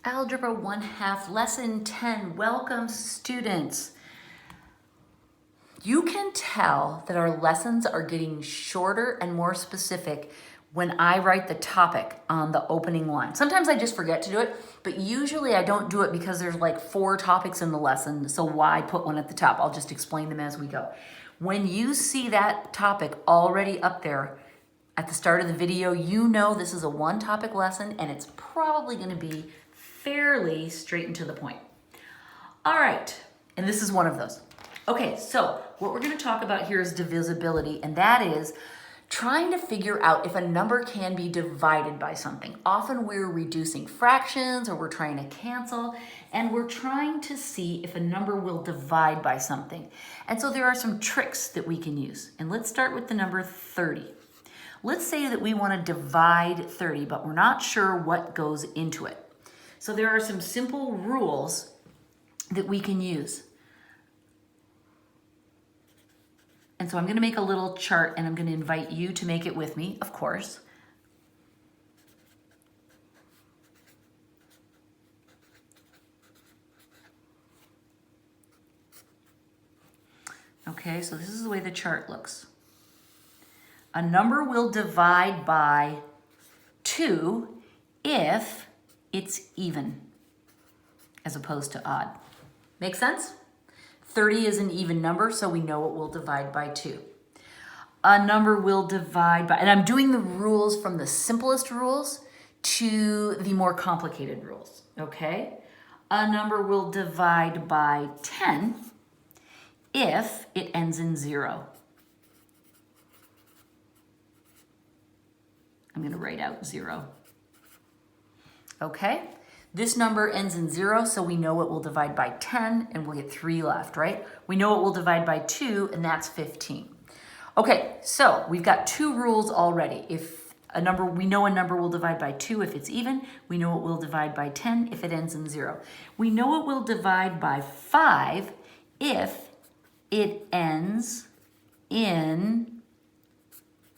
Algebra 1/2, Lesson 10. Welcome, students. You can tell that our lessons are getting shorter and more specific when I write the topic on the opening line. Sometimes I just forget to do it, but usually I don't do it because there's like 4 topics in the lesson, so why put one at the top? I'll just explain them as we go. When you see that topic already up there at the start of the video, you know this is a 1-topic lesson and it's probably going to be fairly straight and to the point. All right, and this is one of those. Okay, so what we're going to talk about here is divisibility, and that is trying to figure out if a number can be divided by something. Often we're reducing fractions or we're trying to cancel, and we're trying to see if a number will divide by something. And so there are some tricks that we can use. And let's start with the number 30. Let's say that we want to divide 30, but we're not sure what goes into it. So there are some simple rules that we can use. And so I'm going to make a little chart and I'm going to invite you to make it with me, of course. Okay, so this is the way the chart looks. A number will divide by 2 if it's even, as opposed to odd. Make sense? 30 is an even number, so we know it will divide by 2. A number will divide by, and I'm doing the rules from the simplest rules to the more complicated rules, okay? A number will divide by 10 if it ends in 0. I'm going to write out 0. Okay? This number ends in 0, so we know it will divide by 10, and we'll get 3 left, right? We know it will divide by 2, and that's 15. Okay, so we've got 2 rules already. If a number, we know a number will divide by 2 if it's even. We know it will divide by 10 if it ends in 0. We know it will divide by 5 if it ends in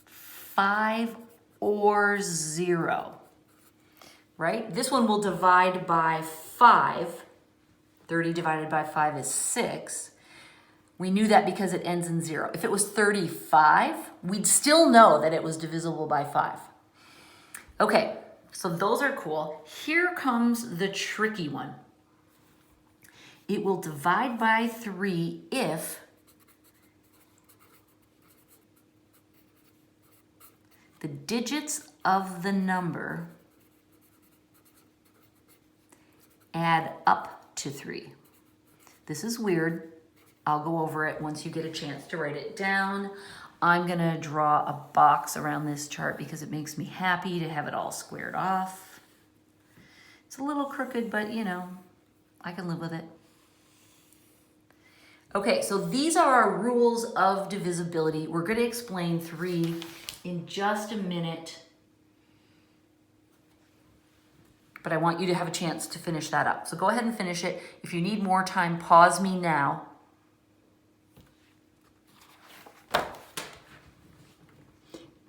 5 or 0. Right? This one will divide by 5. 30 divided by 5 is 6. We knew that because it ends in 0. If it was 35, we'd still know that it was divisible by 5. Okay, so those are cool. Here comes the tricky one. It will divide by 3 if the digits of the number add up to 3. This is weird. I'll go over it once you get a chance to write it down. I'm going to draw a box around this chart because it makes me happy to have it all squared off. It's a little crooked, but you know, I can live with it. Okay, so these are our rules of divisibility. We're going to explain 3 in just a minute, but I want you to have a chance to finish that up. So go ahead and finish it. If you need more time, pause me now.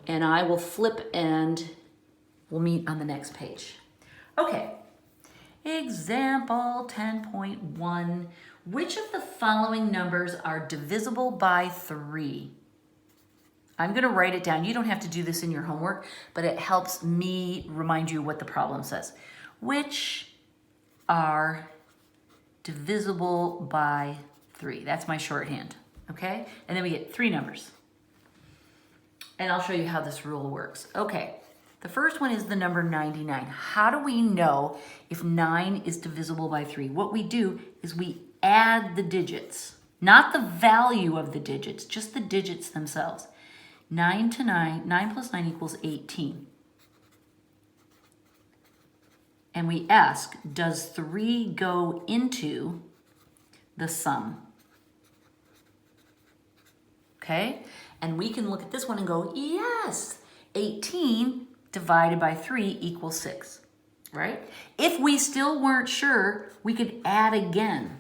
And I will flip and we'll meet on the next page. Okay, example 10.1. Which of the following numbers are divisible by 3? I'm going to write it down. You don't have to do this in your homework, but it helps me remind you what the problem says. Which are divisible by 3? That's my shorthand, okay? And then we get 3 numbers. And I'll show you how this rule works. Okay, the first one is the number 99. How do we know if 9 is divisible by 3? What we do is we add the digits, not the value of the digits, just the digits themselves. 9 plus 9 equals 18. And we ask, does 3 go into the sum? Okay? And we can look at this one and go, yes, 18 divided by 3 equals 6, right? If we still weren't sure, we could add again.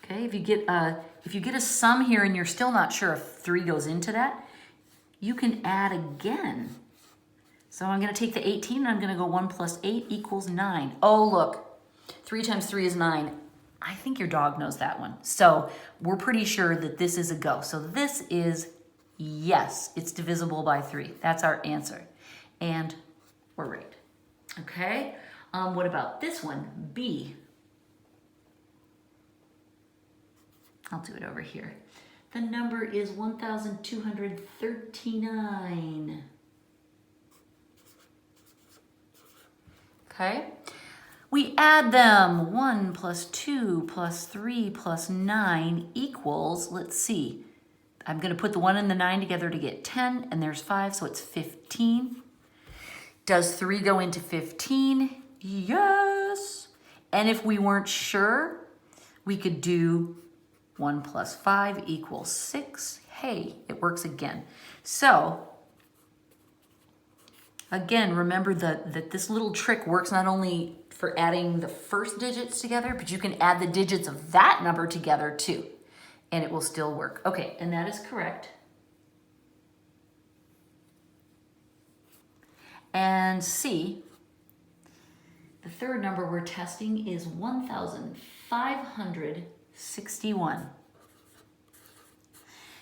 Okay, if you get a sum here and you're still not sure if 3 goes into that, you can add again. So I'm going to take the 18 and I'm going to go 1 plus 8 equals 9. Oh, look, 3 times 3 is 9. I think your dog knows that one. So we're pretty sure that this is a go. So this is yes, it's divisible by 3. That's our answer. And we're right. Okay, what about this one, B? I'll do it over here. The number is 1,239. Okay, we add them. 1 plus 2 plus 3 plus 9 equals, let's see. I'm going to put the 1 and the 9 together to get 10, and there's 5, so it's 15. Does 3 go into 15? Yes. And if we weren't sure, we could do 1 plus 5 equals 6. Hey, it works again. So, again, remember that this little trick works not only for adding the first digits together, but you can add the digits of that number together too, and it will still work. Okay, and that is correct. And C, the third number we're testing is 1,561.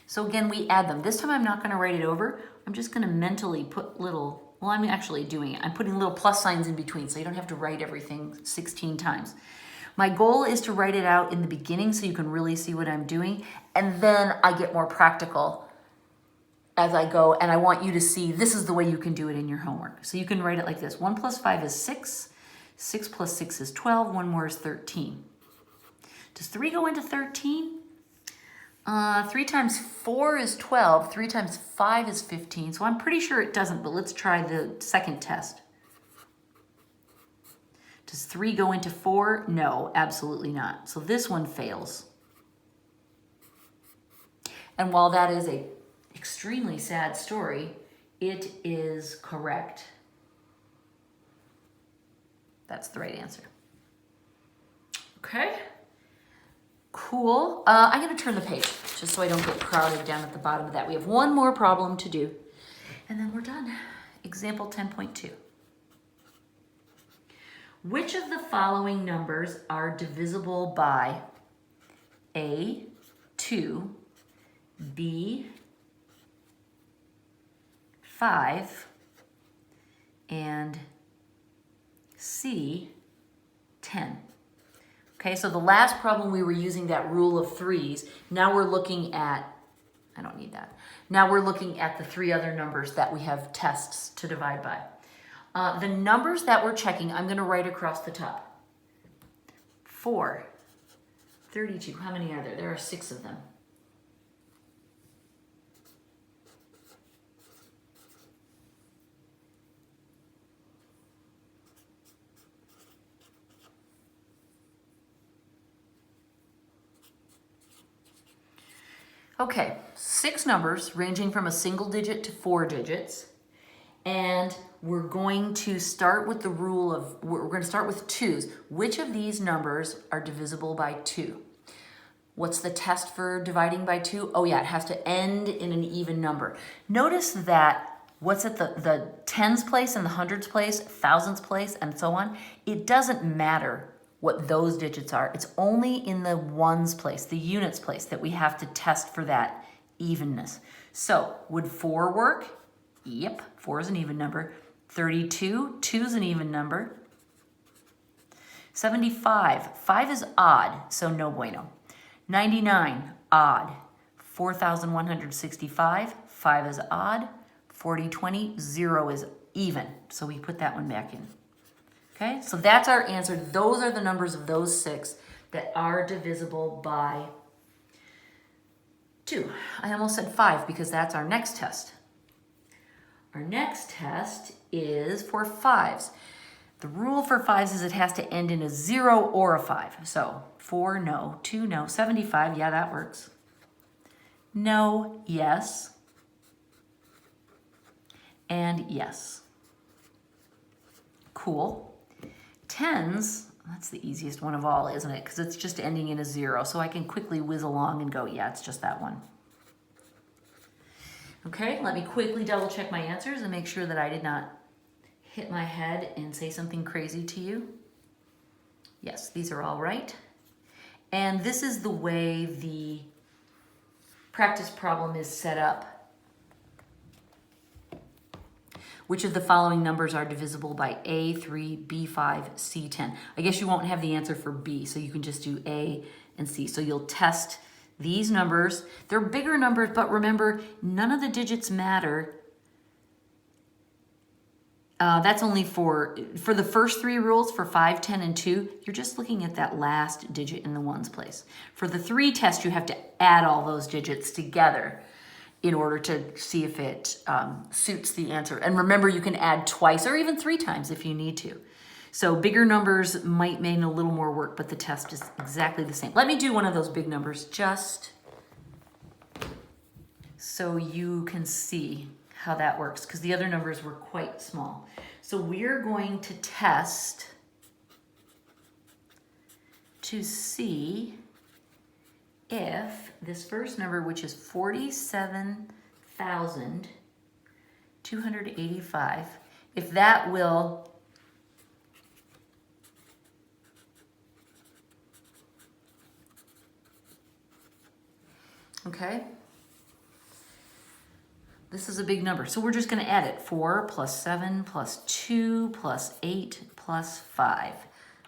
So again, we add them. This time I'm not going to write it over. I'm just going to mentally put little, well, I'm actually doing it. I'm putting little plus signs in between so you don't have to write everything 16 times. My goal is to write it out in the beginning so you can really see what I'm doing, and then I get more practical as I go, and I want you to see this is the way you can do it in your homework. So you can write it like this. 1 plus 5 is 6. 6 plus 6 is 12. 1 more is 13. Does 3 go into 13? 3 times 4 is 12. 3 times 5 is 15. So I'm pretty sure it doesn't, but let's try the second test. Does 3 go into 4? No, absolutely not. So this one fails. And while that is a extremely sad story, it is correct. That's the right answer. Okay, cool. I'm going to turn the page just so I don't get crowded down at the bottom of that. We have one more problem to do, and then we're done. Example 10.2. Which of the following numbers are divisible by A, 2, B, 5, and C, 10. Okay, so the last problem we were using that rule of threes. Now we're looking at, I don't need that. Now we're looking at the 3 other numbers that we have tests to divide by. The numbers that we're checking, I'm going to write across the top. 4, 32, how many are there? There are 6 of them. Okay, 6 numbers ranging from a single digit to 4 digits. And we're going to start with the rule of, we're going to start with 2's. Which of these numbers are divisible by 2? What's the test for dividing by 2? Oh yeah, it has to end in an even number. Notice that what's at the tens place and the hundreds place, thousands place, and so on, it doesn't matter what those digits are. It's only in the ones place, the units place, that we have to test for that evenness. So would 4 work? Yep, 4 is an even number. 32, 2 is an even number. 75, 5 is odd, so no bueno. 99, odd. 4,165, 5 is odd. 4020, 0 is even, so we put that one back in. Okay, so that's our answer. Those are the numbers of those 6 that are divisible by 2. I almost said 5 because that's our next test. Our next test is for 5s. The rule for 5s is it has to end in a 0 or a 5. So 4, no. 2, no. 75, yeah, that works. No, yes. And yes. Cool. 10s, that's the easiest one of all, isn't it? Because it's just ending in a 0. So I can quickly whiz along and go, yeah, it's just that one. Okay, let me quickly double check my answers and make sure that I did not hit my head and say something crazy to you. Yes, these are all right. And this is the way the practice problem is set up. Which of the following numbers are divisible by A, 3, B, 5, C, 10? I guess you won't have the answer for B, so you can just do A and C. So you'll test these numbers. They're bigger numbers, but remember, none of the digits matter. That's only for the first three rules, for 5, 10, and 2, you're just looking at that last digit in the ones place. For the 3 test, you have to add all those digits together in order to see if it suits the answer. And remember, you can add twice or even 3 times if you need to. So bigger numbers might mean a little more work, but the test is exactly the same. Let me do one of those big numbers just so you can see how that works, because the other numbers were quite small. So we're going to test to see if this first number, which is 47,285, if that will okay. This is a big number, so we're just going to add it. 4 plus 7 plus 2 plus 8 plus 5.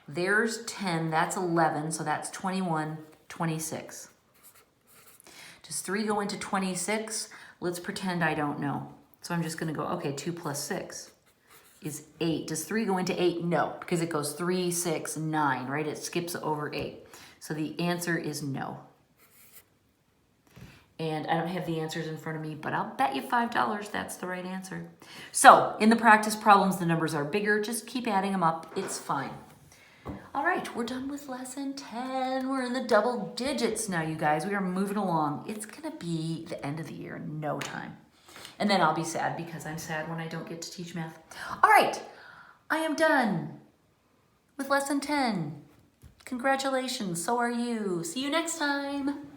There's 10, that's 11, so that's 21, 26. Does 3 go into 26? Let's pretend I don't know. So I'm just going to go, okay, 2 plus 6 is 8. Does 3 go into 8? No, because it goes 3, 6, 9, right? It skips over 8. So the answer is no. And I don't have the answers in front of me, but I'll bet you $5 that's the right answer. So in the practice problems, the numbers are bigger. Just keep adding them up. It's fine. All right, we're done with lesson 10. We're in the double digits now, you guys. We are moving along. It's going to be the end of the year in no time. And then I'll be sad because I'm sad when I don't get to teach math. All right, I am done with lesson 10. Congratulations, so are you. See you next time.